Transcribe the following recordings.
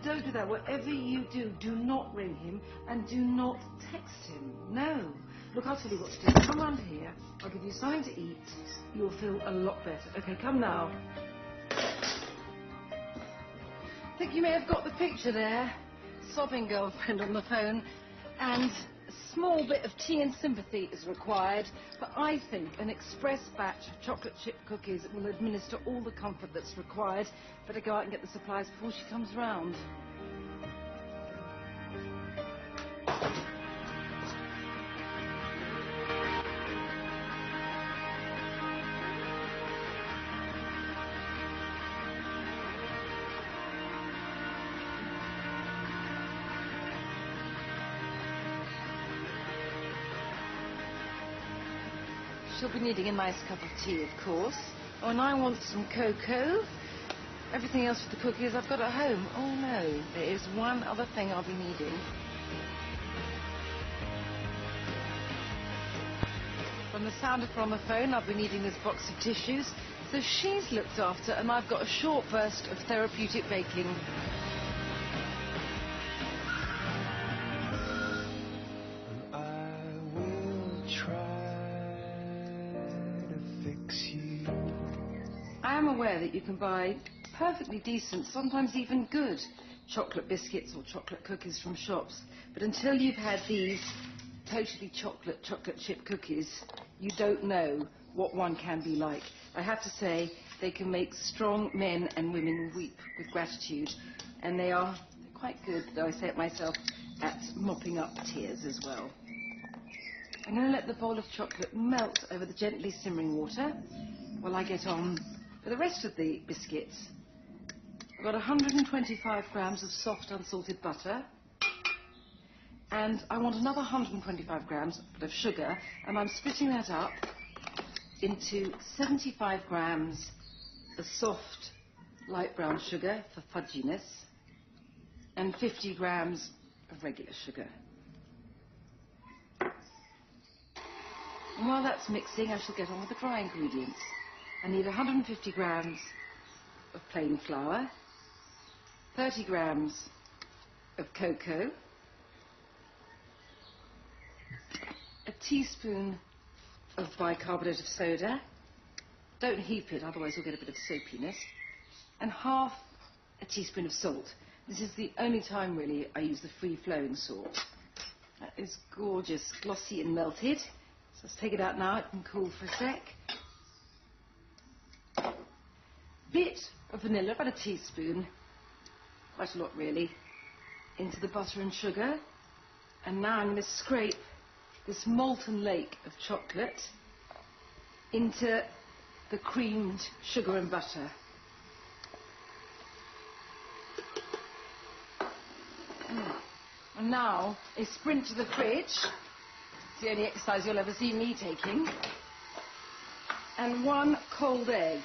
don't do that. Whatever you do, do not ring him and do not text him. No. Look, I'll tell you what to do. Come round here. I'll give you something to eat. You'll feel a lot better. Okay, come now. I think you may have got the picture there. Sobbing girlfriend on the phone. And a small bit of tea and sympathy is required. But I think an express batch of chocolate chip cookies will administer all the comfort that's required. Better go out and get the supplies before she comes round. She'll be needing a nice cup of tea, of course. Oh, and I want some cocoa. Everything else for the cookies I've got at home. Oh no, there is one other thing I'll be needing. From the sound of her on the phone, I'll be needing this box of tissues. So she's looked after, and I've got a short burst of therapeutic baking. I am aware that you can buy perfectly decent, sometimes even good, chocolate biscuits or chocolate cookies from shops. But until you've had these totally chocolate chip cookies, you don't know what one can be like. I have to say, they can make strong men and women weep with gratitude. And they are quite good, though I say it myself, at mopping up tears as well. I'm going to let the bowl of chocolate melt over the gently simmering water while I get on for the rest of the biscuits. I've got 125 grams of soft unsalted butter, and I want another 125 grams of sugar, and I'm splitting that up into 75 grams of soft light brown sugar for fudginess and 50 grams of regular sugar. And while that's mixing, I shall get on with the dry ingredients. I need 150 grams of plain flour, 30 grams of cocoa, a teaspoon of bicarbonate of soda. Don't heap it, otherwise you'll get a bit of soapiness. And half a teaspoon of salt. This is the only time, really, I use the free-flowing salt. That is gorgeous, glossy and melted. So let's take it out now, it can cool for a sec. Bit of vanilla, about a teaspoon, quite a lot really, into the butter and sugar. And now I'm going to scrape this molten lake of chocolate into the creamed sugar and butter. And now a sprint to the fridge. It's the only exercise you'll ever see me taking. And one cold egg.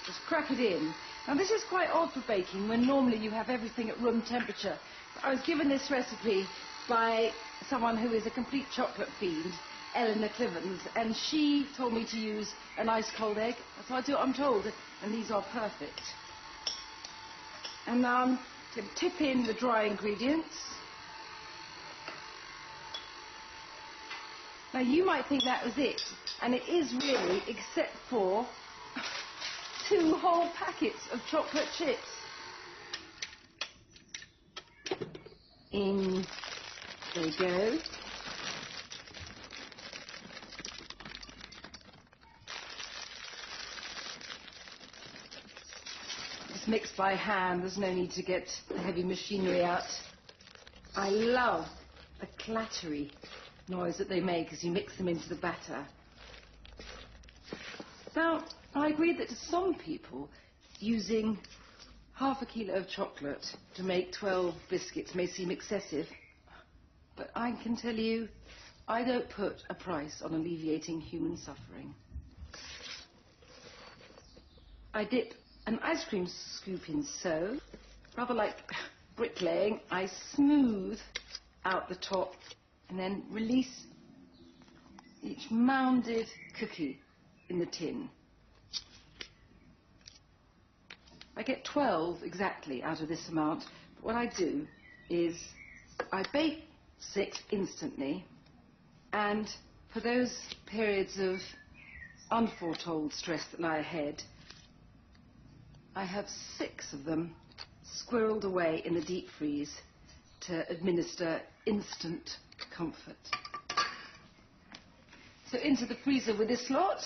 Just crack it in. Now this is quite odd for baking when normally you have everything at room temperature. I was given this recipe by someone who is a complete chocolate fiend, Eleanor Clivens, and she told me to use a nice cold egg. So I do what I'm told, and these are perfect. And now I'm going to tip in the dry ingredients. Now you might think that was it, and it is really, except for 2 whole packets of chocolate chips. In they go. It's mixed by hand, there's no need to get the heavy machinery out. I love the clattery noise that they make as you mix them into the batter. Now, I agree that to some people, using half a kilo of chocolate to make 12 biscuits may seem excessive, but I can tell you, I don't put a price on alleviating human suffering. I dip an ice cream scoop in so, rather like bricklaying, I smooth out the top and then release each mounded cookie in the tin. I get 12 exactly out of this amount. But what I do is I bake 6 instantly, and for those periods of unforetold stress that lie ahead, I have 6 of them squirreled away in the deep freeze to administer instant comfort. So into the freezer with this lot.